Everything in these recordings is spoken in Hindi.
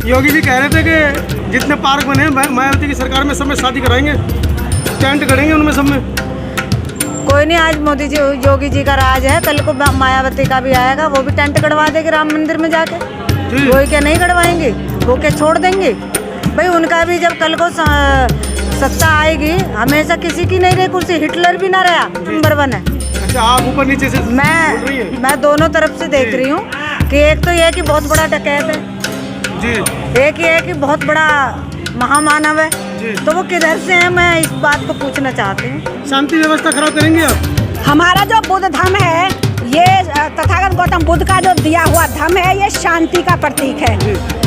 योगी जी कह रहे थे कि जितने पार्क बने हैं मायावती की सरकार में सब में शादी कराएंगे, टेंट गड़ेंगे उनमें सब में। कोई नहीं, आज मोदी जी योगी जी का राज है, कल को मायावती का भी आएगा, वो भी टेंट गड़वा देगी राम मंदिर में जाके। कोई क्या नहीं गड़वाएंगे, वो क्या छोड़ देंगे भाई? उनका भी जब कल को सत्ता आएगी, हमेशा किसी की नहीं रही कुर्सी, हिटलर भी ना रहा, नंबर 1 है। अच्छा, आप ऊपर नीचे से मैं दोनों तरफ से देख रही हूँ कि एक तो ये कि बहुत बड़ा डकैत है जी, एक ये है कि बहुत बड़ा महामानव है जी। तो वो किधर से है, मैं इस बात को पूछना चाहती हूँ। शांति व्यवस्था खराब करेंगे आप? हमारा जो बुद्ध धर्म है, ये तथागत गौतम बुद्ध का जो दिया हुआ धर्म है, ये शांति का प्रतीक है।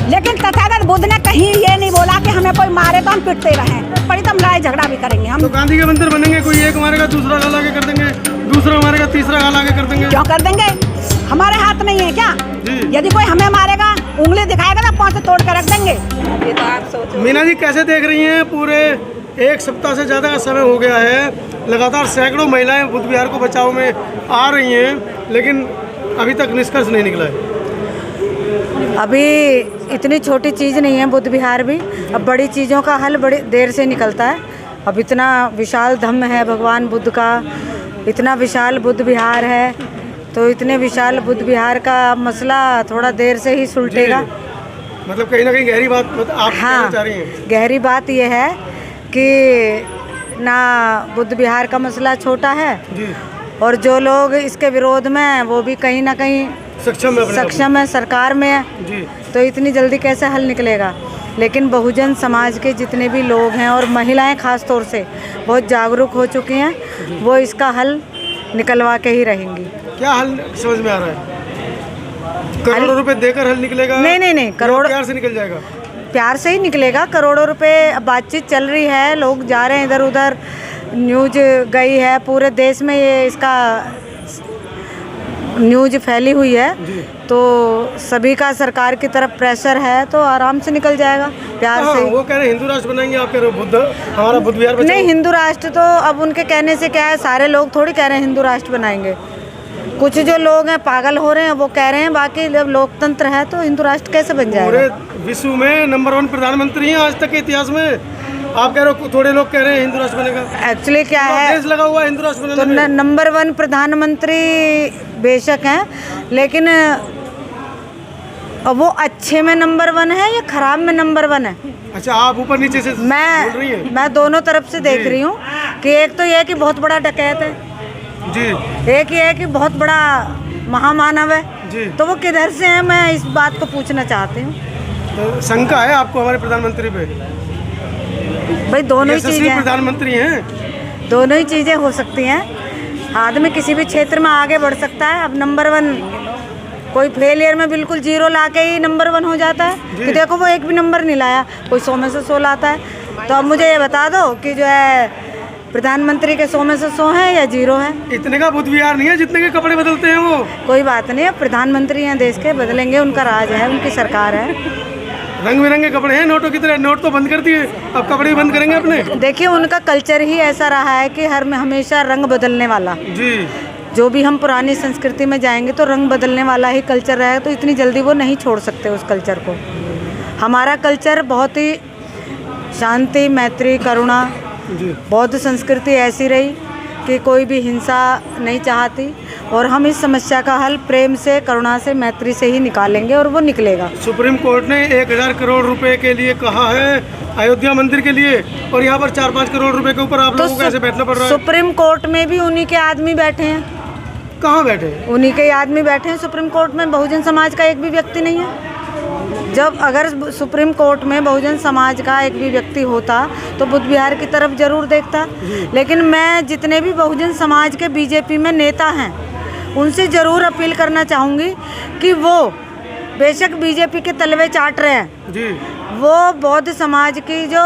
लेकिन तथागत बुद्ध ने कहीं ये नहीं बोला कि हमें कोई मारे तो हम पिटते रहें, बड़ी तो हम लड़ाई झगड़ा भी करेंगे। हम तो गांधी के मंदिर बनेंगे, कोई एक मारेगा दूसरा गाल आगे कर देंगे, दूसरा मारेगा तीसरा गाल आगे कर देंगे। क्यों कर देंगे? हमारे हाथ नहीं है क्या? यदि कोई हमें मारेगा, उंगली दिखाएगा ना, पांव से तोड़ कर रख देंगे। ये तो आप सोचो। मीना जी कैसे देख रही हैं? पूरे 1 सप्ताह से ज़्यादा का समय हो गया है, लगातार सैकड़ों महिलाएं बुद्ध विहार को बचाव में आ रही हैं, लेकिन अभी तक निष्कर्ष नहीं निकला है। अभी इतनी छोटी चीज़ नहीं है बुद्ध विहार भी, अब बड़ी चीज़ों का हल बड़ी देर से निकलता है। अब इतना विशाल धम्म है भगवान बुद्ध का, इतना विशाल बुद्ध विहार है, तो इतने विशाल बुद्ध विहार का मसला थोड़ा देर से ही सुलटेगा। मतलब कहीं ना कहीं गहरी बात आप कहना चाह रही हैं? गहरी बात यह है कि ना बुद्ध विहार का मसला छोटा है जी। और जो लोग इसके विरोध में हैं वो भी कहीं ना कहीं सक्षम है, सरकार में है जी। तो इतनी जल्दी कैसे हल निकलेगा? लेकिन बहुजन समाज के जितने भी लोग हैं और महिलाएं खास तौर से बहुत जागरूक हो चुकी हैं, वो इसका हल निकलवा के ही रहेंगी। क्या हल समझ में आ रहा है? करोड़ों रुपए देकर हल निकलेगा? नहीं, करोड़ प्यार से निकल जाएगा? प्यार से ही निकलेगा। करोड़ों रुपए बातचीत चल रही है, लोग जा रहे हैं इधर उधर, न्यूज गई है पूरे देश में, ये इसका न्यूज फैली हुई है, तो सभी का सरकार की तरफ प्रेशर है, तो आराम से निकल जाएगा प्यार से। वो कह रहे हैं हिंदू राष्ट्र बनाएंगे, आप कह रहे हो बुद्ध हमारा बुद्ध विहार नहीं, हिंदू राष्ट्र तो अब उनके कहने से क्या है, सारे लोग थोड़ी कह रहे हैं हिंदू राष्ट्र बनाएंगे। कुछ जो लोग हैं पागल हो रहे हैं वो कह रहे हैं, बाकी जब लोकतंत्र है तो हिंदू राष्ट्र कैसे बन जाएगा? पूरे विश्व में नंबर 1 प्रधानमंत्री हैं आज तक के इतिहास में, आप कह रहे हो थोड़े लोग कह रहे हैं हिंदू राष्ट्र बनेगा। एक्चुअली क्या है, देश लगा हुआ है हिंदू राष्ट्र बनाने तो नंबर 1 प्रधानमंत्री बेशक हैं, लेकिन अब वो अच्छे में नंबर 1 है या खराब में नंबर 1 है? अच्छा, आप ऊपर नीचे से मैं दोनों तरफ से देख रही हूँ कि एक तो ये कि बहुत बड़ा डकैत है जी, एक ये है कि बहुत बड़ा महामानव है जी। तो वो किधर से है, मैं इस बात को पूछना चाहती हूँ। तो शंका है आपको हमारे प्रधानमंत्री पे? भाई दोनों ही चीजें प्रधानमंत्री हैं, दोनों ही चीजें हो सकती हैं। आदमी किसी भी क्षेत्र में आगे बढ़ सकता है। अब नंबर 1 कोई फेलियर में बिल्कुल 0 ला के ही नंबर 1 हो जाता है कि देखो वो एक भी नंबर नहीं लाया, कोई 100 में से 100 लाता है। तो अब मुझे ये बता दो कि जो है प्रधानमंत्री के 100 में से 100 है या 0 है? इतने का बुद्ध विहार नहीं है जितने के कपड़े बदलते हैं वो। कोई बात नहीं है, प्रधानमंत्री हैं देश के, बदलेंगे, उनका राज है, उनकी सरकार है। रंग बिरंगे कपड़े हैं नोटों की तरह, नोट तो बंद कर दिए, अब कपड़े भी बंद करेंगे अपने। देखिए उनका कल्चर ही ऐसा रहा है कि हमेशा रंग बदलने वाला जी। जो भी हम पुरानी संस्कृति में जाएंगे तो रंग बदलने वाला ही कल्चर रहेगा, तो इतनी जल्दी वो नहीं छोड़ सकते उस कल्चर को। हमारा कल्चर बहुत ही शांति, मैत्री, करुणा, बौद्ध संस्कृति ऐसी रही कि कोई भी हिंसा नहीं चाहती, और हम इस समस्या का हल प्रेम से, करुणा से, मैत्री से ही निकालेंगे और वो निकलेगा। सुप्रीम कोर्ट ने 1000 करोड़ रुपए के लिए कहा है अयोध्या मंदिर के लिए, और यहाँ पर 4-5 करोड़ रुपए के ऊपर आप लोगों को कैसे बैठना पड़ रहा है? सुप्रीम कोर्ट में भी उन्हीं के आदमी बैठे हैं। कहाँ बैठे हैं? उन्हीं के आदमी बैठे हैं सुप्रीम कोर्ट में, बहुजन समाज का एक भी व्यक्ति नहीं है। जब अगर सुप्रीम कोर्ट में बहुजन समाज का एक भी व्यक्ति होता तो बुद्ध विहार की तरफ जरूर देखता। लेकिन मैं जितने भी बहुजन समाज के बीजेपी में नेता हैं उनसे ज़रूर अपील करना चाहूँगी कि वो बेशक बीजेपी के तलवे चाट रहे हैं जी, वो बौद्ध समाज की जो,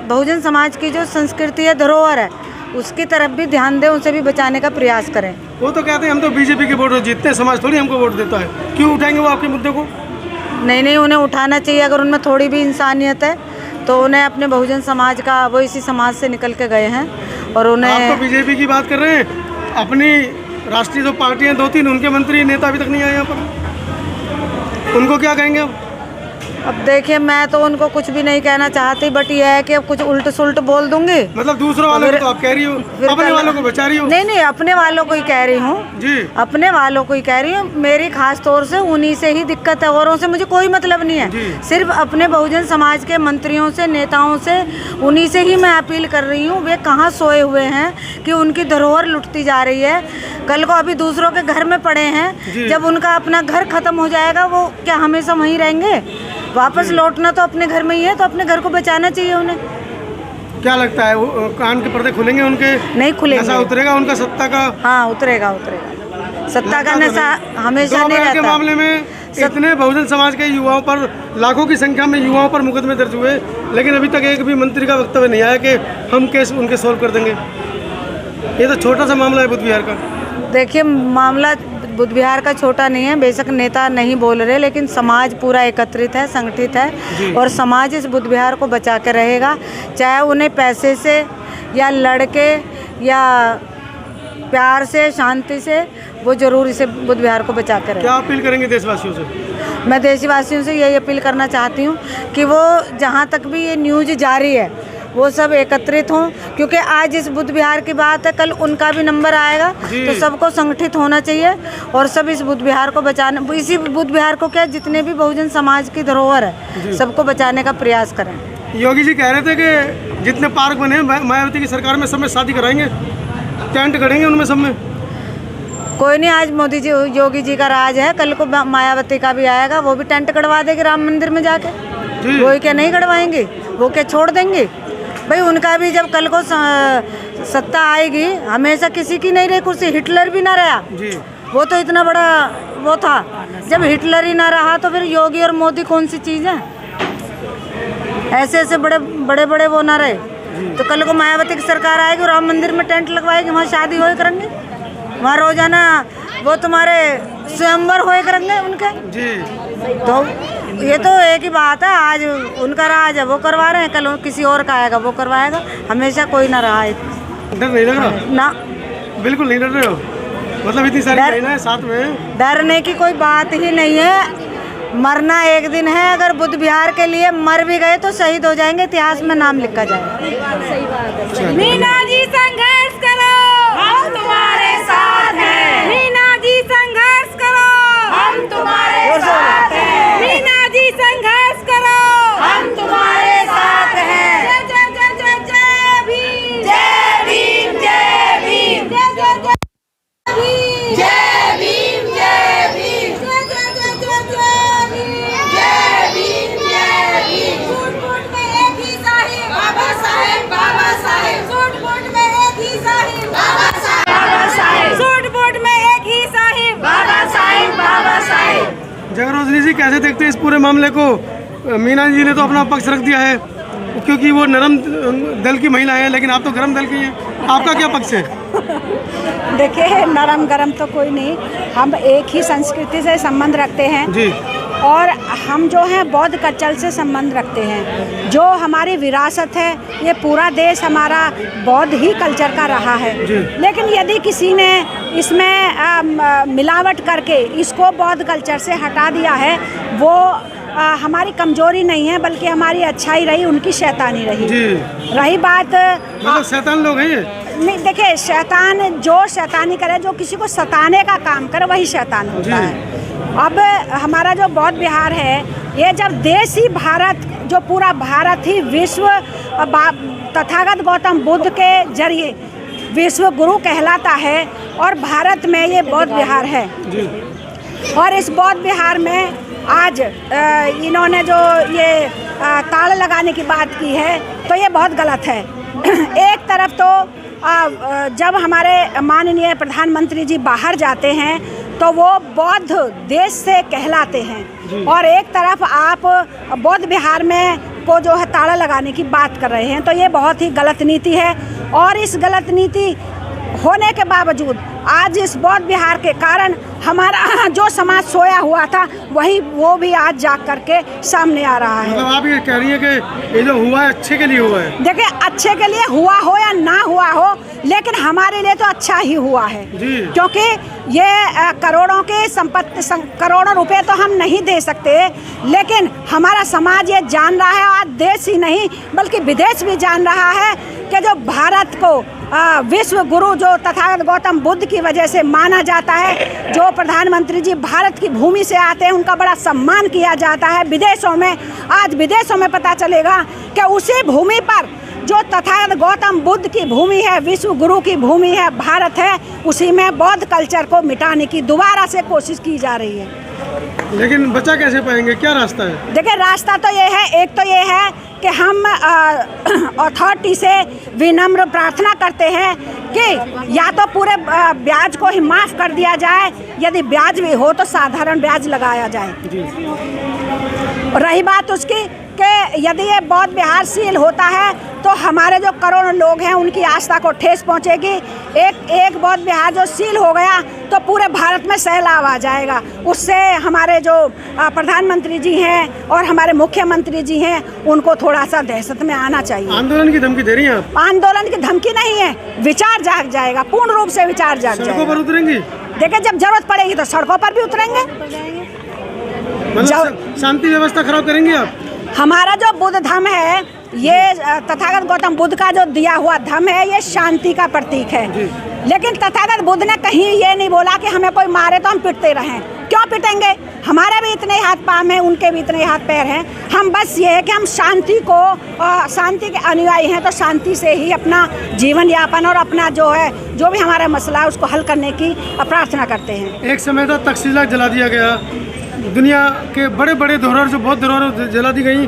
बहुजन समाज की जो संस्कृति है, धरोहर है, उसकी तरफ भी ध्यान दें, उसे भी बचाने का प्रयास करें। वो तो कहते हैं हम तो बीजेपी के वोट जीतते हैं, समाज थोड़ी हमको वोट देता है, क्यों उठाएंगे वो आपके मुद्दे को? नहीं, उन्हें उठाना चाहिए। अगर उनमें थोड़ी भी इंसानियत है तो उन्हें अपने बहुजन समाज का, वो इसी समाज से निकल के गए हैं, और उन्हें। आप तो बीजेपी की बात कर रहे हैं, अपनी राष्ट्रीय जो पार्टियां 2-3 उनके मंत्री नेता अभी तक नहीं आए यहाँ पर, उनको क्या कहेंगे अब? अब देखिए, मैं तो उनको कुछ भी नहीं कहना चाहती, बट ये है कि अब कुछ उल्ट सुल्ट बोल दूंगी। मतलब दूसरों वालों को तो आप कह रही हो, अपने वालों को बचा रही हो। नहीं, अपने वालों को ही कह रही हूँ जी, अपने वालों को ही कह रही हूँ। मेरी खास तौर से उन्हीं से ही दिक्कत है, औरों से मुझे कोई मतलब नहीं है। सिर्फ अपने बहुजन समाज के मंत्रियों से, नेताओं से, उन्हीं से ही मैं अपील कर रही हूँ। वे कहाँ सोए हुए हैं कि उनकी धरोहर लुटती जा रही है। कल को अभी दूसरों के घर में पड़े हैं, जब उनका अपना घर खत्म हो जाएगा, वो क्या हमेशा वहीं रहेंगे? वापस लौटना तो अपने घर में ही है, तो अपने घर को बचाना चाहिए उन्हें। क्या लगता है, वो कान के पर्दे खुलेंगे उनके? नहीं खुलेंगे। नशा उतरेगा उनका सत्ता का? हाँ, उतरेगा। सत्ता का नशा हमेशा नहीं रहता। के मामले में इतने बहुजन समाज के युवाओं पर, लाखों की संख्या में युवाओं पर मुकदमे दर्ज हुए, लेकिन अभी तक एक भी मंत्री का वक्तव्य नहीं आया कि हम केस उनके सॉल्व कर देंगे। ये तो छोटा सा मामला है बुद्ध विहार का। देखिए, मामला बुद्ध विहार का छोटा नहीं है। बेशक नेता नहीं बोल रहे, लेकिन समाज पूरा एकत्रित है, संगठित है, और समाज इस बुद्ध विहार को बचा के रहेगा। चाहे उन्हें पैसे से या लड़के या प्यार से, शांति से, वो जरूर इसे बुद्ध विहार को बचा के रहेगा। क्या अपील करेंगे देशवासियों से? मैं देशवासियों से यही अपील करना चाहती हूँ कि वो जहाँ तक भी ये न्यूज़ जारी है, वो सब एकत्रित हों, क्योंकि आज इस बुद्ध विहार की बात है, कल उनका भी नंबर आएगा, तो सबको संगठित होना चाहिए और सब इस बुद्ध विहार को बचाने, इसी बुद्ध विहार को क्या, जितने भी बहुजन समाज की धरोहर है, सबको बचाने का प्रयास करें। योगी जी कह रहे थे कि जितने पार्क बने मायावती की सरकार में, सब में शादी कराएंगे, टेंट गड़ेंगे उनमें, सब में। कोई नहीं, आज मोदी जी, योगी जी का राज है, कल को मायावती का भी आएगा, वो भी टेंट गड़वा देगी राम मंदिर में जाके। वो क्या नहीं गड़वाएंगे? वो क्या छोड़ देंगे? भाई उनका भी जब कल को सत्ता आएगी, हमेशा किसी की नहीं रही कुर्सी। हिटलर भी ना रहा, वो तो इतना बड़ा वो था। जब हिटलर ही ना रहा तो फिर योगी और मोदी कौन सी चीज़ है? ऐसे बड़े बड़े वो ना रहे। तो कल को मायावती की सरकार आएगी, राम मंदिर में टेंट लगवाएगी, वहाँ शादी होए करेंगे, वहाँ रोजाना वो तुम्हारे स्वयंवर होए करेंगे उनके। तो ये तो एक ही बात है, आज उनका राज है, वो करवा रहे हैं, कल किसी और का आएगा, वो करवाएगा। हमेशा कोई ना रहा है। डर नहीं लग रहा? ना, बिल्कुल नहीं डर रहे हो? मतलब इतनी सारी महिलाएं साथ में, डरने की कोई बात ही नहीं है। मरना एक दिन है, अगर बुद्ध विहार के लिए मर भी गए तो शहीद हो जाएंगे, इतिहास में नाम लिखा जाएगा। मीना जी संघर्ष करो, हम तुम्हारे साथ हैं। मीना जी संघर्ष करो, हम तुम्हारे साथ हैं। मीना जी संघर्ष करो, हम तुम्हारे साथ हैं। जय जय जय जय जय भीम, जय भीम, जय भीम, जय जय जय भीम, जय भीम, जय भीम, जय जय जय जय जय भीम, जय भीम, जय भीम। सूट में एक ही साहिब, बाबा साहेब, बाबा साहेब। सूट में एक ही साहिब, बाबा साहेब, बाबा साहेब। सूट में एक ही साहिब, बाबा साहेब, बाबा साहेब। जगरोजनी जी कैसे देखते हैं इस पूरे मामले को? मीना जी ने तो अपना पक्ष रख दिया है, क्योंकि वो नरम दल की महिला है, लेकिन आप तो गरम दल की हैं। आपका क्या पक्ष है? देखिए, नरम गरम तो कोई नहीं, हम एक ही संस्कृति से संबंध रखते हैं जी, और हम जो हैं बौद्ध कल्चर से संबंध रखते हैं। जो हमारी विरासत है, ये पूरा देश हमारा बौद्ध ही कल्चर का रहा है। लेकिन यदि किसी ने इसमें मिलावट करके इसको बौद्ध कल्चर से हटा दिया है, वो हमारी कमजोरी नहीं है, बल्कि हमारी अच्छाई रही, उनकी शैतानी रही। रही बात, मतलब शैतान लोग हैं ये? नहीं, देखिए, शैतान जो शैतानी करे, जो किसी को सताने का काम करे, वही शैतान होता है। अब हमारा जो बौद्ध विहार है, ये जब देश ही भारत, जो पूरा भारत ही विश्व तथागत गौतम बुद्ध के जरिए विश्व गुरु कहलाता है, और भारत में ये बौद्ध विहार है। और इस बौद्ध विहार में आज इन्होंने जो ये ताला लगाने की बात की है, तो ये बहुत गलत है। एक तरफ तो जब हमारे माननीय प्रधानमंत्री जी बाहर जाते हैं तो वो बौद्ध देश से कहलाते हैं, और एक तरफ आप बौद्ध विहार में को जो है ताला लगाने की बात कर रहे हैं, तो ये बहुत ही गलत नीति है। और इस गलत नीति होने के बावजूद आज इस बौद्ध विहार के कारण हमारा जो समाज सोया हुआ था वो भी आज जाग करके सामने आ रहा है। मतलब आप ये कह रही है कि ये जो हुआ है अच्छे के लिए हुआ है? देखिए, अच्छे के लिए हुआ हो या ना हुआ हो, लेकिन हमारे लिए तो अच्छा ही हुआ है जी। क्योंकि ये करोड़ों के संपत्ति करोड़ों रुपए तो हम नहीं दे सकते, लेकिन हमारा समाज ये जान रहा है, आज देश ही नहीं बल्कि विदेश भी जान रहा है कि जो भारत को विश्व गुरु जो तथागत गौतम बुद्ध की वजह से माना जाता है, जो प्रधानमंत्री जी भारत की भूमि से आते हैं उनका बड़ा सम्मान किया जाता है विदेशों में। आज विदेशों में पता चलेगा कि उसी भूमि पर जो तथागत गौतम बुद्ध की भूमि है, विश्व गुरु की भूमि है, भारत है, उसी में बौद्ध कल्चर को मिटाने की दोबारा से कोशिश की जा रही है। लेकिन बचा कैसे पाएंगे, क्या रास्ता है? देखिए, रास्ता तो ये है, एक तो ये है कि हम अथॉरिटी से विनम्र प्रार्थना करते हैं कि या तो पूरे ब्याज को ही माफ़ कर दिया जाए, यदि ब्याज भी हो तो साधारण ब्याज लगाया जाए। रही बात उसकी कि यदि ये बौद्ध विहार सील होता है तो हमारे जो करोड़ों लोग हैं उनकी आस्था को ठेस पहुंचेगी। एक बौद्ध विहार जो सील हो गया तो पूरे भारत में सैलाब आ जाएगा। उससे हमारे जो प्रधानमंत्री जी हैं और हमारे मुख्यमंत्री जी हैं उनको थोड़ा सा दहशत में आना चाहिए। आंदोलन की धमकी दे रही हैं आप? आंदोलन की धमकी नहीं है, विचार जाग जाएगा, पूर्ण रूप से विचार जाग जाएगा। सड़कों पर उतरेंगी? देखिए, जब जरूरत पड़ेगी तो सड़कों पर भी उतरेंगे। मतलब शांति व्यवस्था खराब करेंगी आप? हमारा जो बुद्ध धर्म है, ये तथागत गौतम बुद्ध का जो दिया हुआ धर्म है, ये शांति का प्रतीक है। लेकिन तथागत बुद्ध ने कहीं ये नहीं बोला कि हमें कोई मारे तो हम पिटते रहें। क्यों पिटेंगे? हमारे भी इतने हाथ पाँव हैं, उनके भी इतने हाथ पैर हैं। हम बस ये है कि हम शांति को शांति के अनुयायी हैं, तो शांति से ही अपना जीवन यापन और अपना जो है जो भी हमारा मसला है उसको हल करने की प्रार्थना करते हैं। एक समय था तक्षशिला जला दिया गया, दुनिया के बड़े बड़े धरोहर जो बौद्ध धरोहर जला दी गई,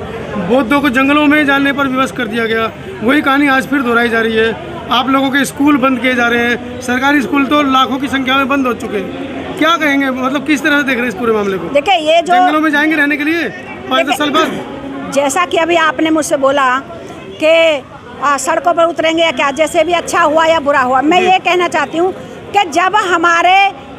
बौद्धों को जंगलों में जाने पर विवश कर दिया गया। वही कहानी आज फिर दोहराई जा रही है। आप लोगों के स्कूल बंद किए जा रहे हैं, सरकारी स्कूल तो लाखों की संख्या में बंद हो चुके हैं। क्या कहेंगे, मतलब किस तरह से देख रहे हैं इस पूरे मामले को? देखिए, ये जो जंगलों में जाएंगे रहने के लिए 5-10 साल बाद, जैसा कि अभी आपने मुझसे बोला कि सड़कों पर उतरेंगे या क्या, जैसे भी अच्छा हुआ या बुरा हुआ, मैं ये कहना चाहती हूँ कि जब हमारे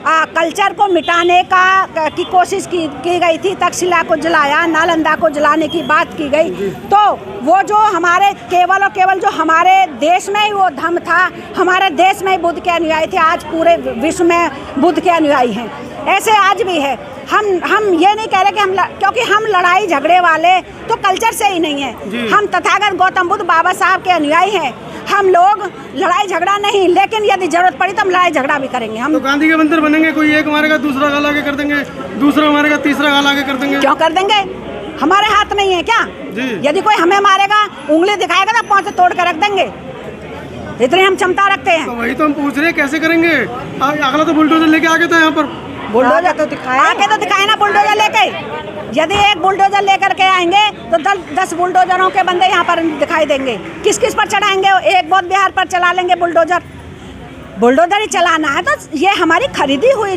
कल्चर को मिटाने की कोशिश की गई थी, तक्षशिला को जलाया, नालंदा को जलाने की बात की गई, तो वो जो हमारे केवल और केवल जो हमारे देश में ही वो धर्म था, हमारे देश में ही बुद्ध के अनुयायी थे, आज पूरे विश्व में बुद्ध के अनुयायी हैं। ऐसे आज भी है। हम ये नहीं कह रहे कि क्योंकि हम लड़ाई झगड़े वाले तो कल्चर से ही नहीं है। हम तथागत गौतम बुद्ध बाबा साहब के अनुयायी हैं। हम लोग लड़ाई झगड़ा नहीं, लेकिन यदि जरूरत पड़ी तो हम लड़ाई झगड़ा भी करेंगे। हम तो गांधी के मंदिर बनेंगे, कोई एक मारेगा दूसरा गाल आगे कर देंगे, दूसरा मारेगा तीसरा गाल आगे कर देंगे। क्यों कर देंगे? हमारे हाथ नहीं है क्या? यदि कोई हमें मारेगा, उंगली दिखाएगा ना, पांव तोड़ कर रख देंगे। इतनी हम क्षमता रखते हैं। तो वही तो हम पूछ रहे हैं, कैसे करेंगे? अगला तो बुलडोजर लेके आ गया था यहाँ पर। बुलडोजर तो दिखाया, आके तो दिखाए ना बुलडोजर लेके। यदि एक बुलडोजर लेकर के आएंगे तो 10 बुलडोजरों के बंदे यहाँ पर दिखाई देंगे। किस किस पर चढ़ाएंगे? एक बौद्ध विहार पर चला लेंगे बुलडोजर। बुलडोजर ही चलाना है तो ये हमारी खरीदी हुई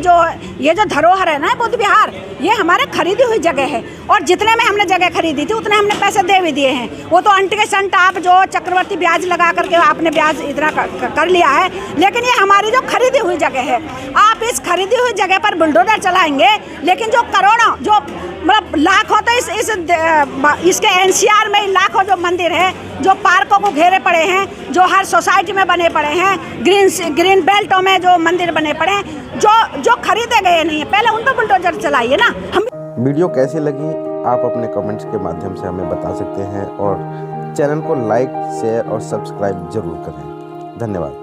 ये जो धरोहर है ना बुद्ध विहार, ये हमारे खरीदी हुई जगह है। और जितने में हमने जगह खरीदी थी उतने हमने पैसे दे भी दिए हैं। वो तो अंट के संट आप जो चक्रवर्ती ब्याज लगा करके आपने ब्याज इतना कर लिया है, लेकिन ये हमारी जो खरीदी हुई जगह है। आप इस खरीदी हुई जगह पर बुलडोजर चलाएंगे, लेकिन जो करोड़ों जो मतलब लाखों तो इसके एनसीआर में लाखों जो मंदिर है, जो पार्कों को घेरे पड़े हैं, जो हर सोसाइटी में बने पड़े हैं, ग्रीन बेल्टों में जो मंदिर बने पड़े हैं, जो खरीदे गए नहीं है, पहले उन पर बुलडोजर चलाइए ना। हम वीडियो कैसी लगी आप अपने कमेंट्स के माध्यम से हमें बता सकते हैं और चैनल को लाइक, शेयर और सब्सक्राइब जरूर करें। धन्यवाद।